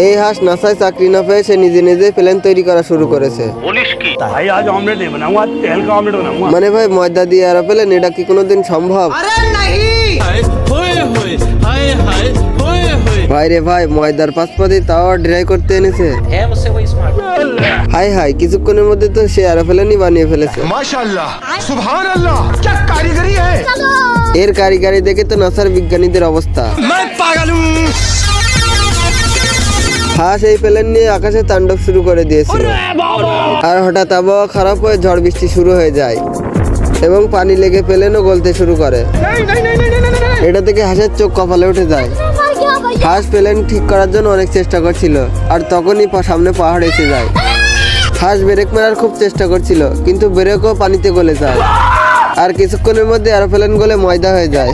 এই হাঁস নাসায় চাকরি না পেয়ে সে নিজে নিজে প্ল্যান তৈরি করা শুরু করেছে। भाई आज ऑमलेट नहीं बनाऊंगा, तेल का ऑमलेट बनाऊंगा। মানে ভাই ময়দা দিয়ে এরোপ্লেন, এটা কি কোনোদিন সম্ভব? ভাই রে ভাই, ময়দার পাসপাতি তাও ড্রাই করতে এনেছে। হাই হাই, কিছুক্ষণের মধ্যে তো সে এরোপ্লেনই বানিয়ে ফেলেছে। माशाल्लाह, सुभान अल्लाह, क्या कारीगरी है। এর কারিগরি দেখে তো নাসার বিজ্ঞানীদের অবস্থা। मैं पागल हूँ। হাঁস এই প্লেন নিয়ে আকাশে তাণ্ডব শুরু করে দিয়েছিল। আর হঠাৎ আবহাওয়া খারাপ হয়ে ঝড় বৃষ্টি শুরু হয়ে যায় এবং পানি লেগে প্লেনও গলতে শুরু করে। এটা থেকে হাঁসের চোখ কপালে উঠে যায়। হাঁস প্লেন ঠিক করার জন্য অনেক চেষ্টা করছিল, আর তখনই সামনে পাহাড় এসে যায়। হাঁস ব্রেক মারার খুব চেষ্টা করছিল, কিন্তু ব্রেকও পানিতে গলে যায়। আর কিছুক্ষণের মধ্যে এরোপ্লেন গলে ময়দা হয়ে যায়।